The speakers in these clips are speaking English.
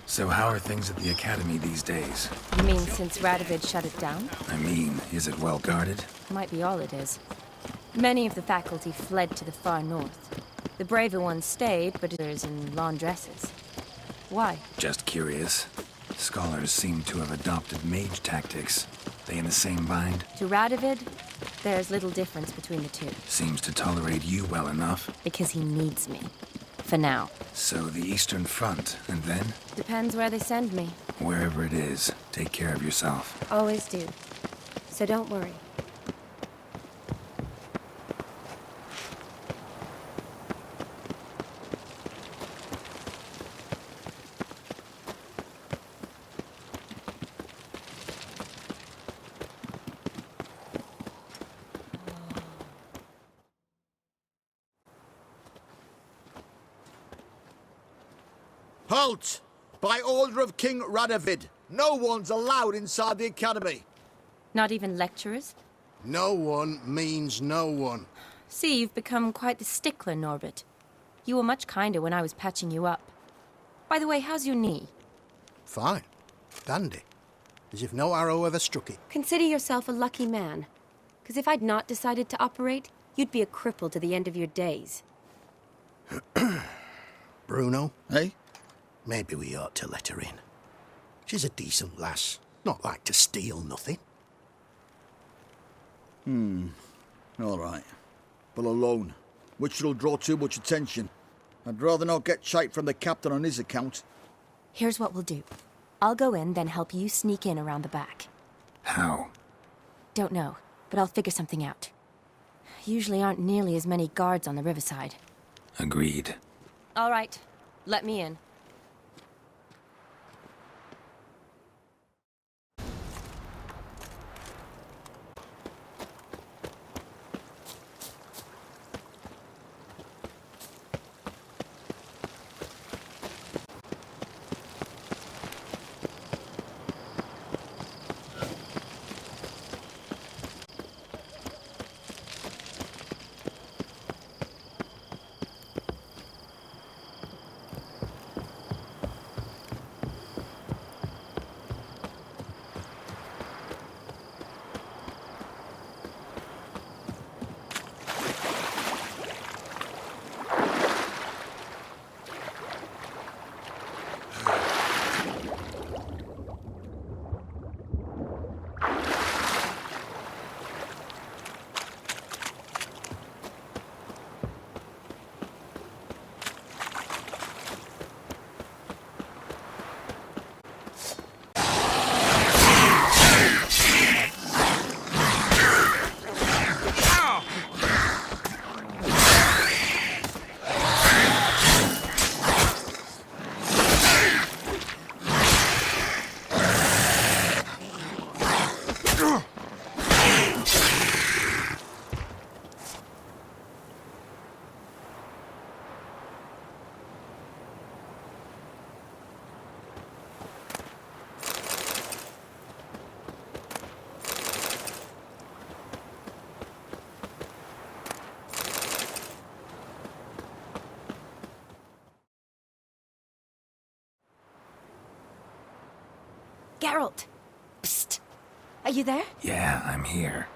So how are things at the Academy these days? You mean since Radovid shut it down? I mean, is it well guarded? Might be all it is. Many of the faculty fled to the far north. The braver ones stayed, but others in laundresses. Why? Just curious. Scholars seem to have adopted mage tactics. They in the same bind? To Radovid, there's little difference between the two. Seems to tolerate you well enough. Because he needs me. For now. So the Eastern Front, and then? Depends where they send me. Wherever it is, take care of yourself. Always do. So don't worry. Halt! By order of King Radovid, no one's allowed inside the Academy. Not even lecturers? No one means no one. See, you've become quite the stickler, Norbert. You were much kinder when I was patching you up. By the way, how's your knee? Fine. Dandy. As if no arrow ever struck it. Consider yourself a lucky man. Because if I'd not decided to operate, you'd be a cripple to the end of your days. Bruno? Eh? Maybe we ought to let her in. She's a decent lass. Not like to steal nothing. All right. But alone, which will draw too much attention. I'd rather not get shite from the captain on his account. Here's what we'll do. I'll go in, then help you sneak in around the back. How? Don't know, but I'll figure something out. Usually aren't nearly as many guards on the riverside. Agreed. All right, let me in. Geralt! Psst! Are you there? Yeah, I'm here.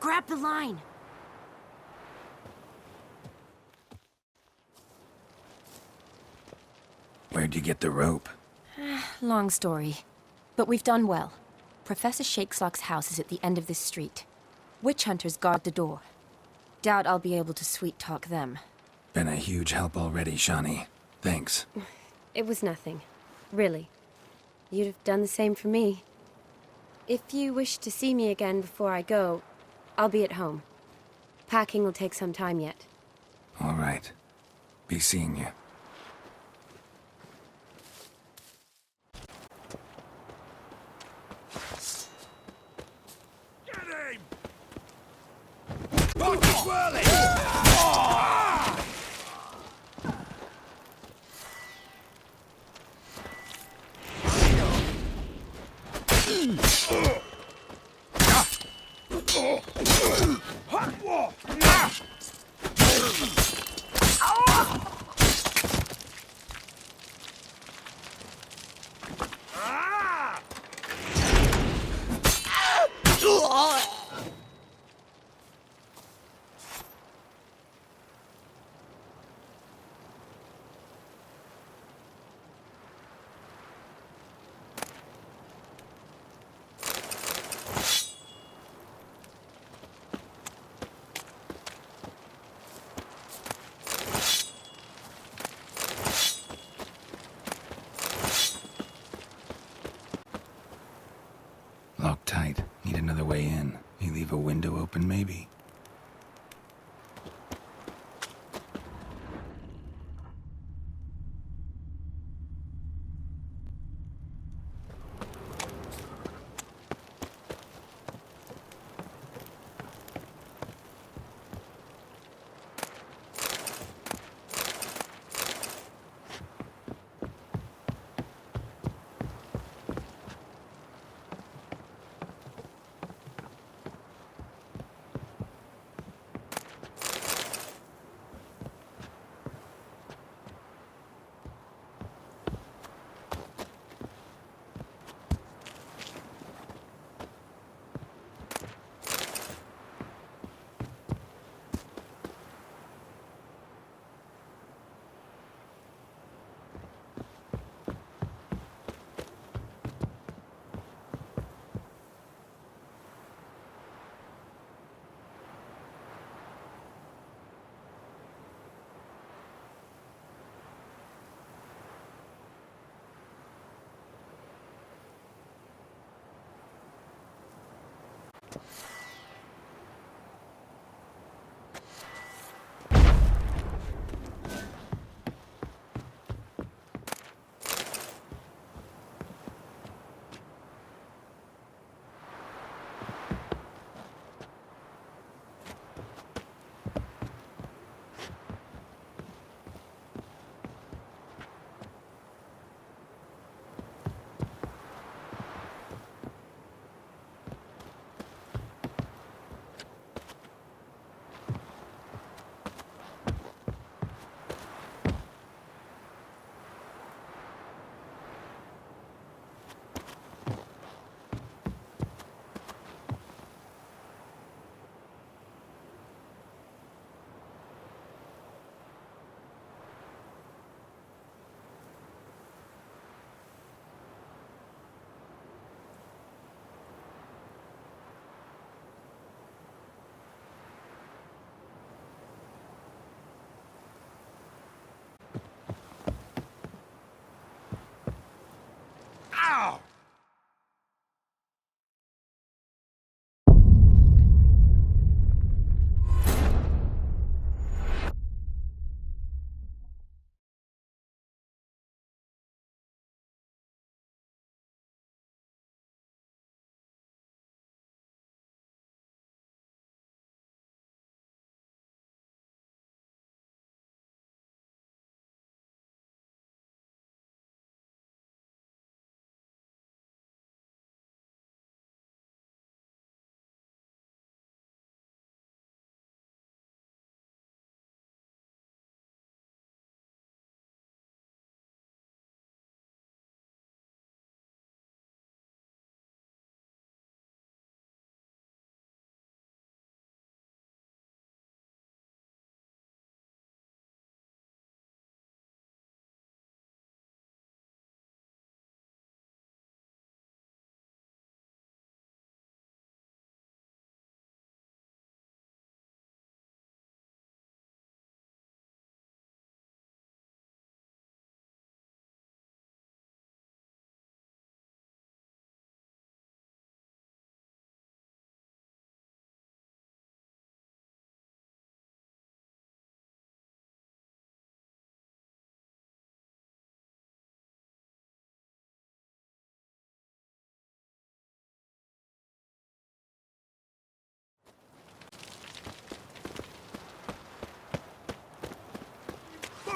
Grab the line! Where'd you get the rope? Long story. But we've done well. Professor Shakeslock's house is at the end of this street. Witch hunters guard the door. Doubt I'll be able to sweet-talk them. Been a huge help already, Shani. Thanks. It was nothing. Really. You'd have done the same for me. If you wish to see me again before I go, I'll be at home. Packing will take some time yet. All right. Be seeing you. Get him! Rocky swirling! way in. You leave a window open, maybe?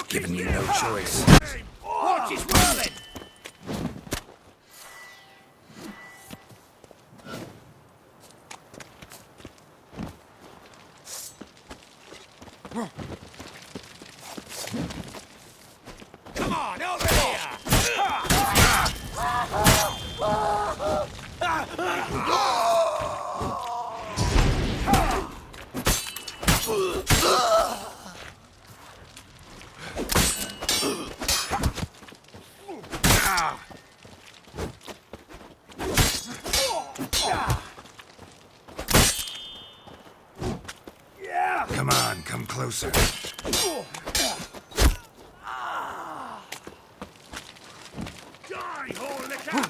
Giving you no choice. Watch his whirling! Come on, over here! Come on, come closer. Die, whore liquor!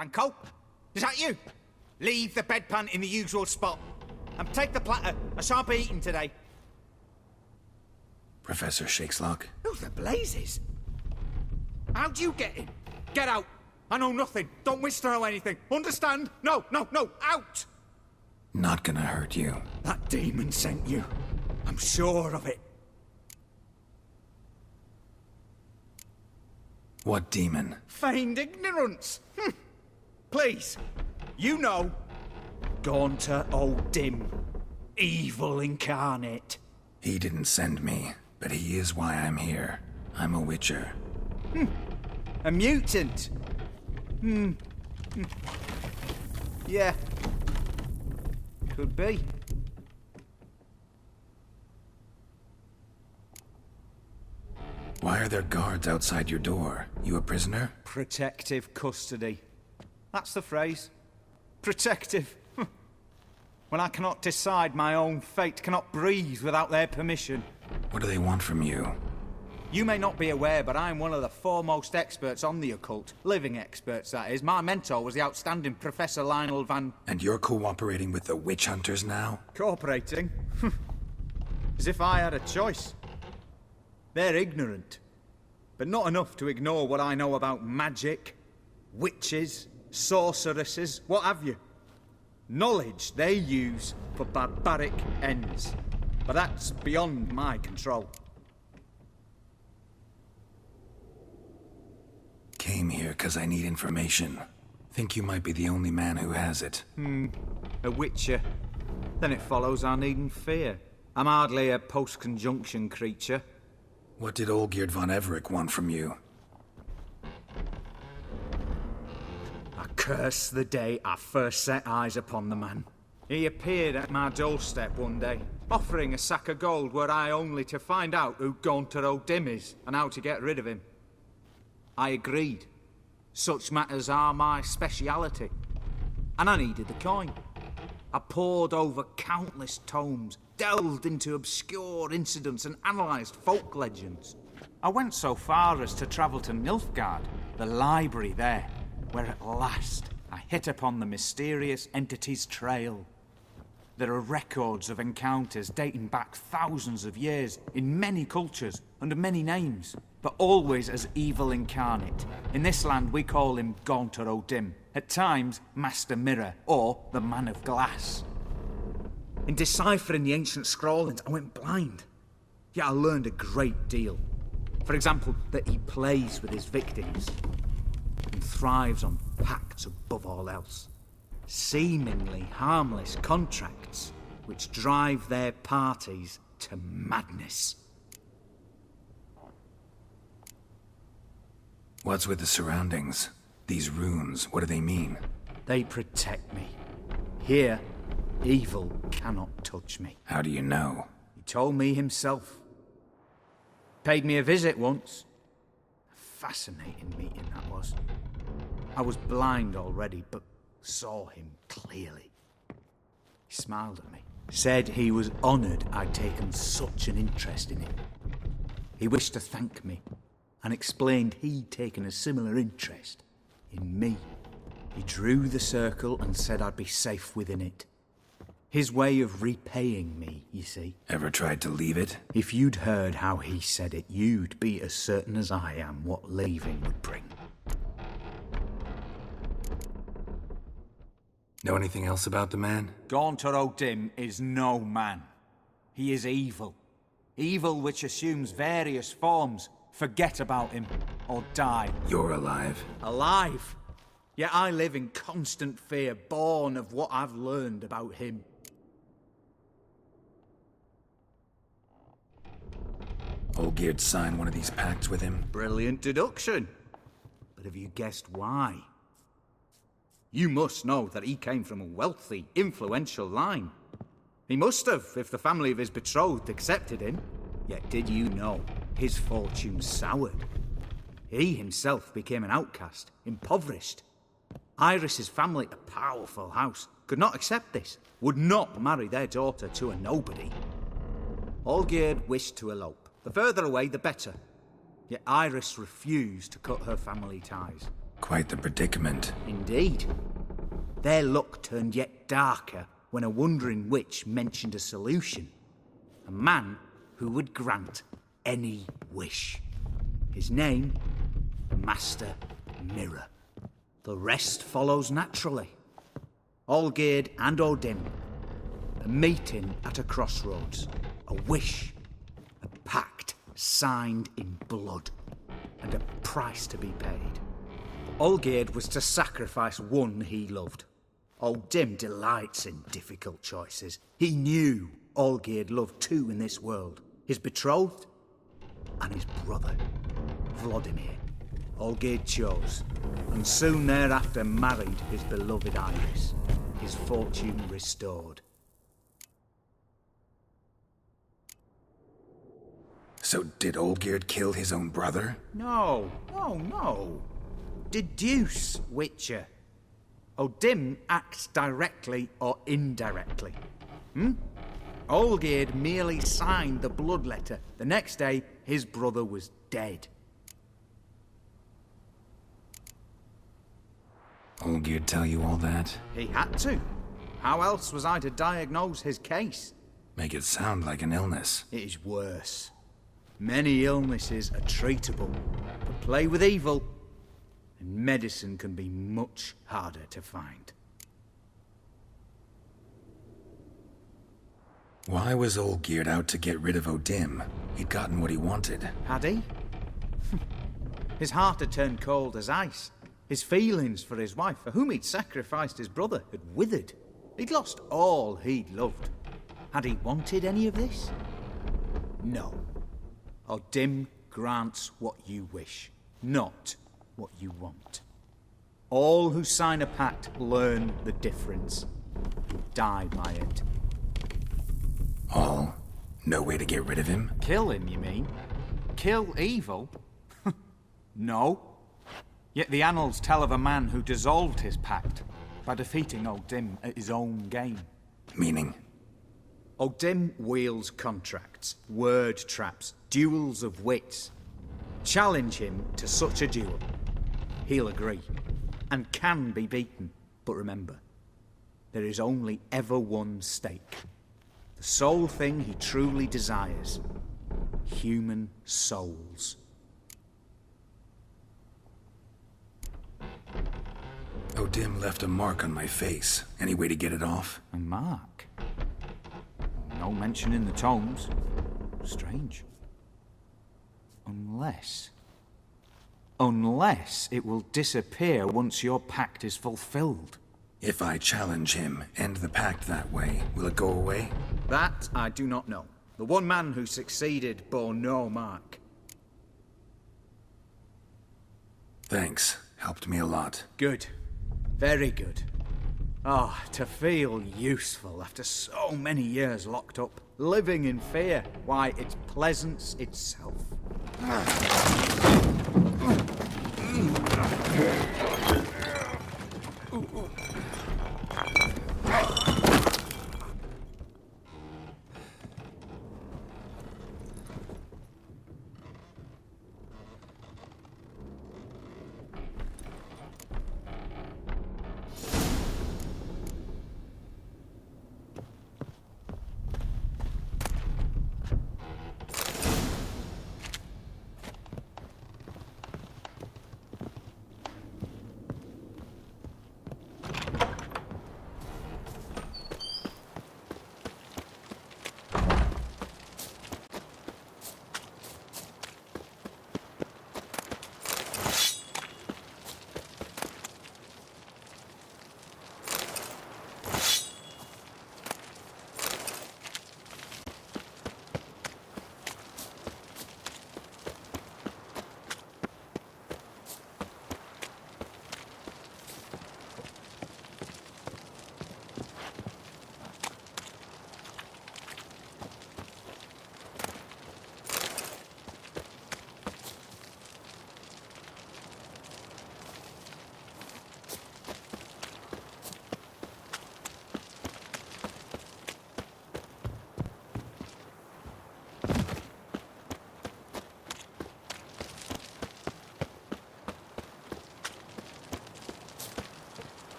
Franco? Is that you? Leave the bedpan in the usual spot. And take the platter. I shan't be eating today. Professor Shakeslock? Who the blazes? How'd you get in? Get out. I know nothing. Don't wish to know anything. Understand? No, no, no. Out! Not gonna hurt you. That demon sent you. I'm sure of it. What demon? Feigned ignorance. Please. You know. Gaunter O'Dim. Evil incarnate. He didn't send me, but he is why I'm here. I'm a witcher. A mutant. Yeah. Could be. Why are there guards outside your door? You a prisoner? Protective custody. That's the phrase. Protective. When I cannot decide my own fate, cannot breathe without their permission. What do they want from you? You may not be aware, but I'm one of the foremost experts on the occult. Living experts, that is. My mentor was the outstanding Professor Lionel Van... And you're cooperating with the witch hunters now? Cooperating? As if I had a choice. They're ignorant. But not enough to ignore what I know about magic, witches, sorceresses, what have you. Knowledge they use for barbaric ends. But that's beyond my control. Came here because I need information. Think you might be the only man who has it. A witcher. Then it follows I needn't fear. I'm hardly a post-conjunction creature. What did Olgierd von Everec want from you? I curse the day I first set eyes upon the man. He appeared at my doorstep one day, offering a sack of gold were I only to find out who Gaunter O'Dim is and how to get rid of him. I agreed. Such matters are my speciality. And I needed the coin. I pored over countless tomes, delved into obscure incidents and analysed folk legends. I went so far as to travel to Nilfgaard, the library there, where at last I hit upon the mysterious entity's trail. There are records of encounters dating back thousands of years in many cultures, under many names, but always as evil incarnate. In this land we call him Gaunter O'Dim, at times Master Mirror, or the Man of Glass. In deciphering the ancient scrawlings, I went blind. Yet I learned a great deal. For example, that he plays with his victims and thrives on pacts above all else. Seemingly harmless contracts which drive their parties to madness. What's with the surroundings? These runes, what do they mean? They protect me. Here, evil cannot touch me. How do you know? He told me himself. Paid me a visit once. A fascinating meeting that was. I was blind already, but saw him clearly. He smiled at me. Said he was honoured I'd taken such an interest in him. He wished to thank me, and explained he'd taken a similar interest in me. He drew the circle and said I'd be safe within it. His way of repaying me, you see. Ever tried to leave it? If you'd heard how he said it, you'd be as certain as I am what leaving would bring. Know anything else about the man? Gaunter O'Dim is no man. He is evil. Evil which assumes various forms. Forget about him, or die. You're alive. Alive? Yet I live in constant fear, born of what I've learned about him. Olgierd signed one of these pacts with him? Brilliant deduction. But have you guessed why? You must know that he came from a wealthy, influential line. He must have, if the family of his betrothed accepted him. Yet did you know his fortune soured? He himself became an outcast, impoverished. Iris's family, a powerful house, could not accept this, would not marry their daughter to a nobody. Olgierd wished to elope. The further away, the better. Yet Iris refused to cut her family ties. Quite the predicament. Indeed. Their luck turned yet darker when a wandering witch mentioned a solution. A man who would grant any wish. His name, Master Mirror. The rest follows naturally. Olgierd and Odin, a meeting at a crossroads, a wish, a pact signed in blood, and a price to be paid. Olgierd was to sacrifice one he loved. Odin delights in difficult choices. He knew Olgierd loved two in this world, his betrothed and his brother, Vladimir. Olgierd chose, and soon thereafter married his beloved Iris, his fortune restored. So did Olgierd kill his own brother? No. Deduce, Witcher. Odin acts directly or indirectly. Olgierd merely signed the blood letter. The next day, his brother was dead. Olgierd tell you all that? He had to. How else was I to diagnose his case? Make it sound like an illness. It is worse. Many illnesses are treatable, but play with evil, and medicine can be much harder to find. Why was Olgierd out to get rid of Odin? He'd gotten what he wanted. Had he? His heart had turned cold as ice. His feelings for his wife, for whom he'd sacrificed his brother, had withered. He'd lost all he'd loved. Had he wanted any of this? No. Odin grants what you wish, not what you want. All who sign a pact learn the difference. Die by it. All? No way to get rid of him? Kill him, you mean? Kill evil? No. Yet the annals tell of a man who dissolved his pact by defeating Odin at his own game. Meaning? Odin wields contracts, word traps, duels of wits. Challenge him to such a duel. He'll agree, and can be beaten. But remember, there is only ever one stake. The sole thing he truly desires. Human souls. Odin left a mark on my face. Any way to get it off? A mark? No mention in the tomes. Strange. Unless it will disappear once your pact is fulfilled. If I challenge him, end the pact that way, will it go away? That I do not know. The one man who succeeded bore no mark. Thanks. Helped me a lot. Good. Very good. Oh, to feel useful after so many years locked up, living in fear. Why, it's pleasance itself.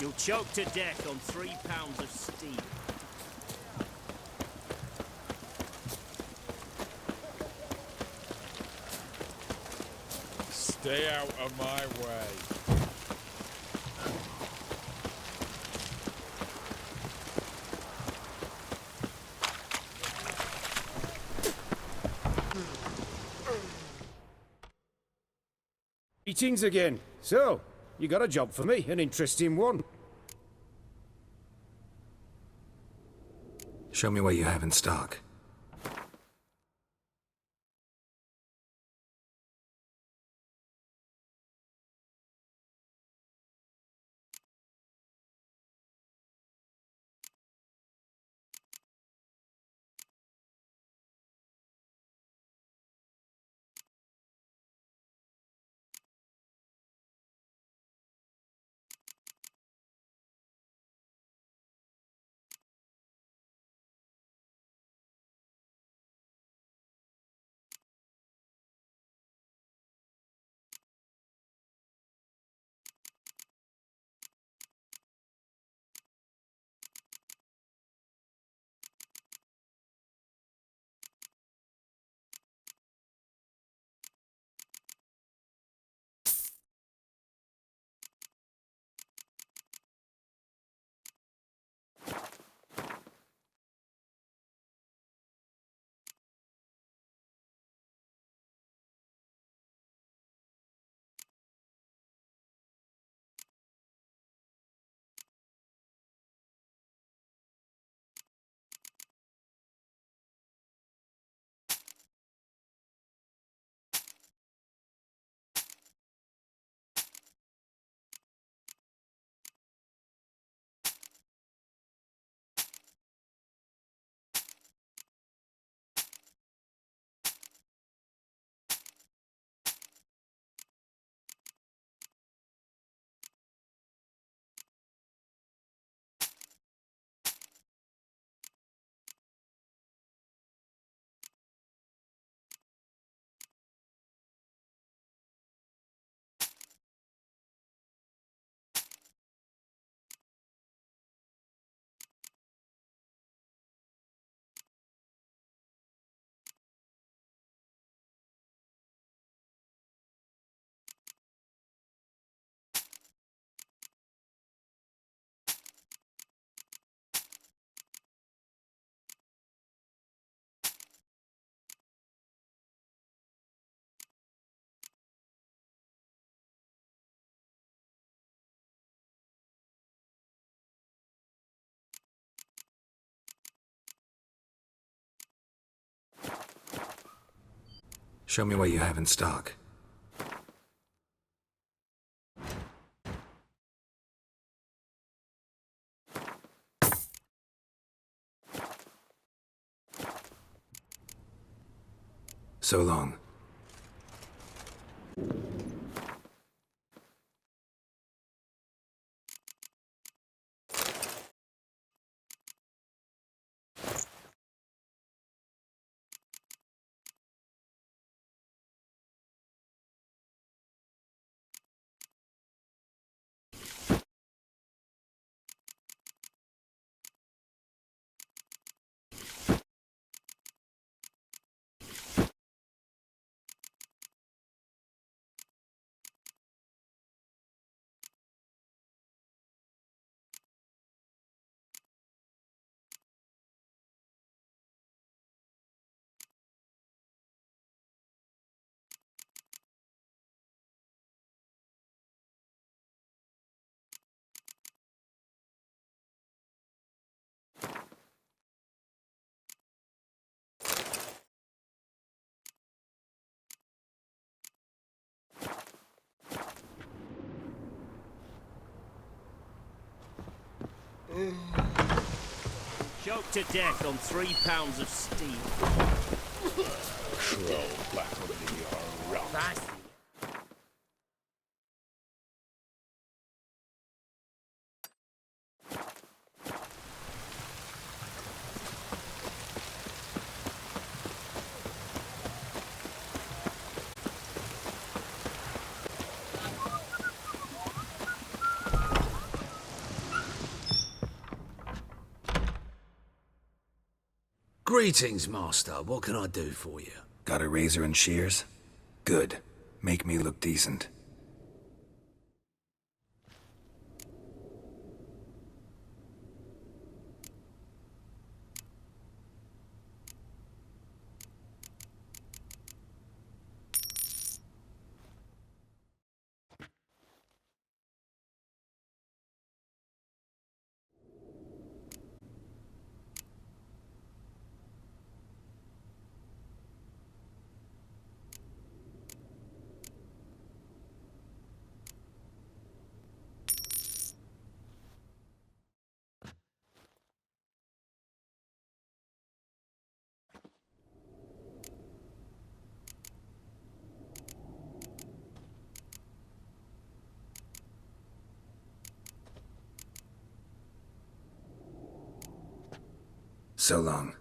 You'll choke to death on 3 pounds of steam. Stay out of my way. Greetings again. So, you got a job for me, an interesting one. Show me what you have in stock. Show me what you have in stock. So long. Choked to death on 3 pounds of steam. Crawl back under your rock. That's Greetings, Master. What can I do for you? Got a razor and shears? Good. Make me look decent. So long.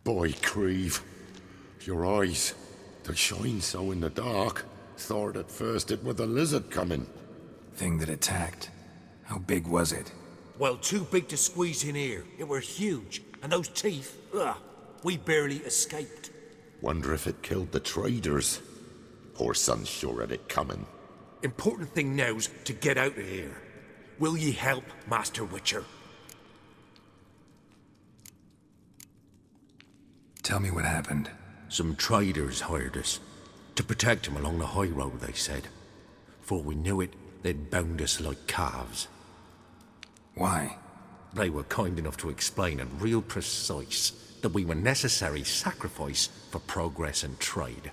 Boy, Creve, your eyes, they shine so in the dark. Thought at first it were the lizard coming. Thing that attacked. How big was it? Well, too big to squeeze in here. It were huge. And those teeth, ugh, we barely escaped. Wonder if it killed the traders. Poor son's sure at it coming. Important thing now's to get out of here. Will ye help, Master Witcher? Tell me what happened. Some traders hired us. To protect him along the high road, they said. Before we knew it, they'd bound us like calves. Why? They were kind enough to explain and real precise that we were necessary sacrifice for progress and trade.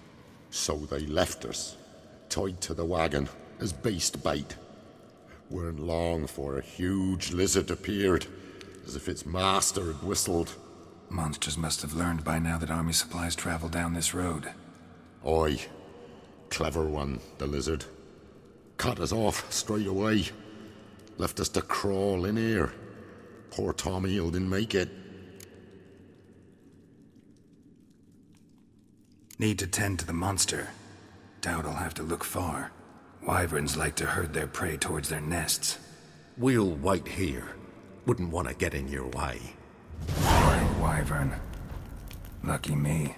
So they left us, tied to the wagon, as beast bait. Weren't long for a huge lizard appeared, as if its master had whistled. Monsters must have learned by now that army supplies travel down this road. Oi. Clever one, the lizard. Cut us off straight away. Left us to crawl in here. Poor Tommy didn't make it. Need to tend to the monster. Doubt I'll have to look far. Wyverns like to herd their prey towards their nests. We'll wait here. Wouldn't want to get in your way. Poor wyvern. Lucky me.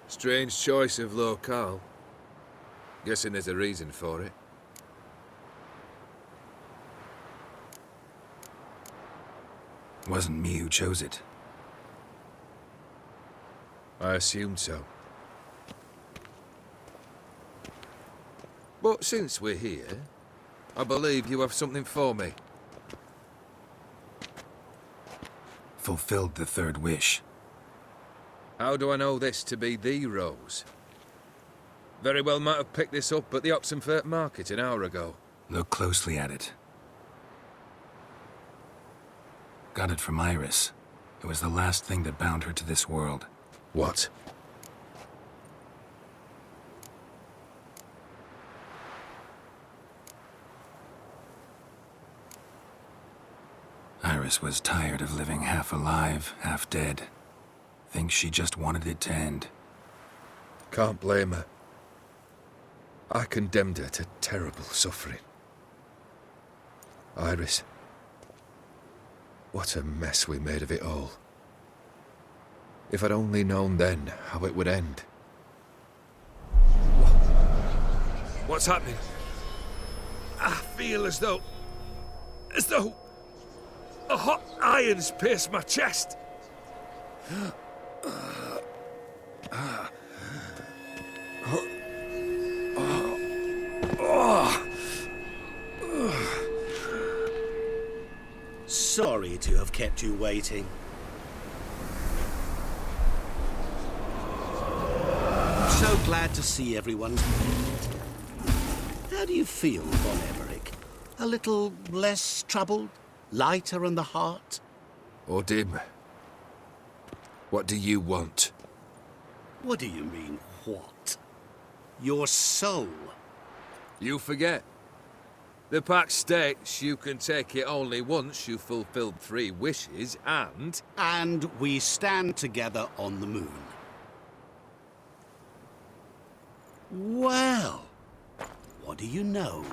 Strange choice of locale. Guessing there's a reason for it. Wasn't me who chose it. I assumed so. But since we're here, I believe you have something for me. Fulfilled the third wish. How do I know this to be the rose? Very well might have picked this up at the Oxenfurt market an hour ago. Look closely at it. Got it from Iris. It was the last thing that bound her to this world. What? Iris was tired of living half alive, half dead. Thinks she just wanted it to end. Can't blame her. I condemned her to terrible suffering. Iris. What a mess we made of it all. If I'd only known then how it would end. What's happening? I feel as though The hot irons pierce my chest. Sorry to have kept you waiting. So glad to see everyone. How do you feel, Von Emmerich? A little less troubled? Lighter in the heart? Odim, what do you want? What do you mean, what? Your soul. You forget. The pact states you can take it only once you've fulfilled 3 wishes, and... And we stand together on the moon. Well, what do you know?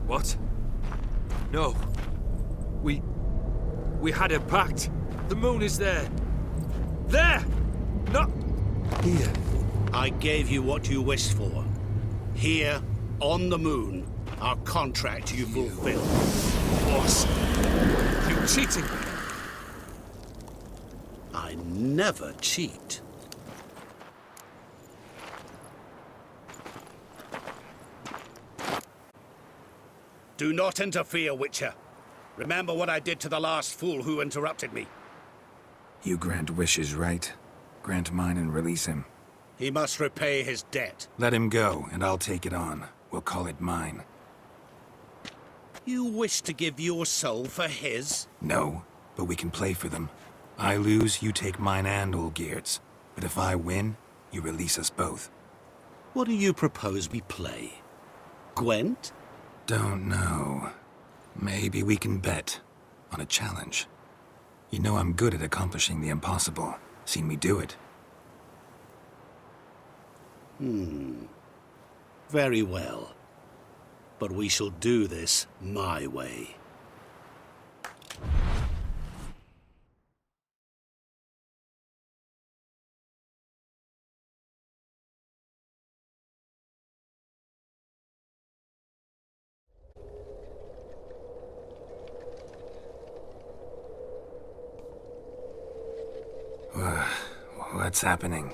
What? No. We had a pact. The moon is there. There! Not here. I gave you what you wished for. Here, on the moon, our contract you fulfilled. Boss, you cheating. I never cheat. Do not interfere, Witcher. Remember what I did to the last fool who interrupted me. You grant wishes, right? Grant mine and release him. He must repay his debt. Let him go, and I'll take it on. We'll call it mine. You wish to give your soul for his? No, but we can play for them. I lose, you take mine and Olgierd's. But if I win, you release us both. What do you propose we play? Gwent? Don't know. Maybe we can bet on a challenge. You know I'm good at accomplishing the impossible. Seen me do it. Very well. But we shall do this my way. What's happening?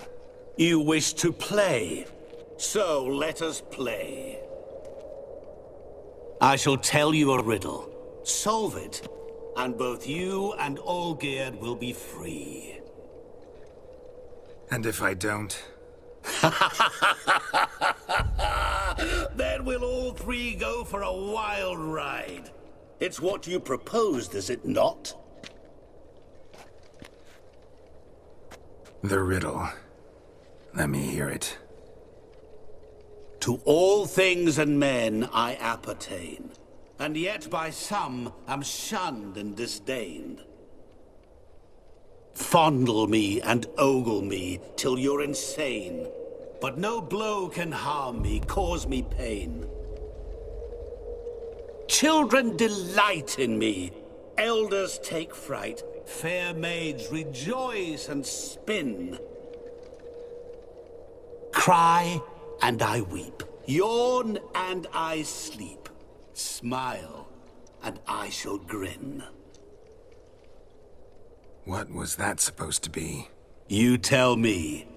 You wish to play, so let us play. I shall tell you a riddle. Solve it, and both you and Olgierd will be free. And if I don't? Then we'll all 3 go for a wild ride. It's what you proposed, is it not? The riddle. Let me hear it. To all things and men I appertain, and yet by some am shunned and disdained. Fondle me and ogle me till you're insane, but no blow can harm me, cause me pain. Children delight in me, elders take fright, fair maids rejoice and spin. Cry and I weep, yawn and I sleep, smile and I shall grin. What was that supposed to be? You tell me,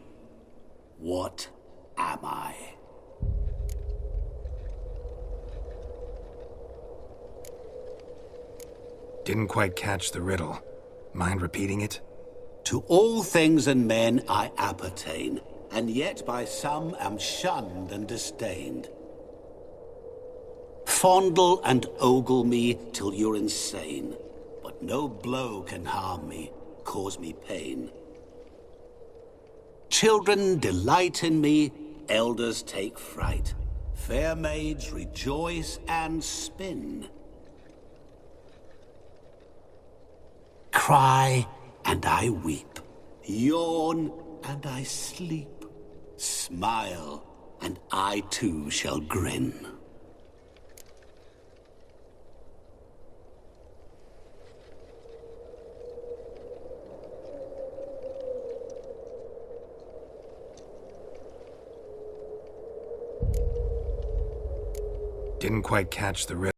what am I? Didn't quite catch the riddle. Mind repeating it? To all things and men I appertain, and yet by some am shunned and disdained. Fondle and ogle me till you're insane, but no blow can harm me, cause me pain. Children delight in me, elders take fright, fair maids rejoice and spin. Cry and I weep, yawn and I sleep, smile and I too shall grin. Didn't quite catch the riff.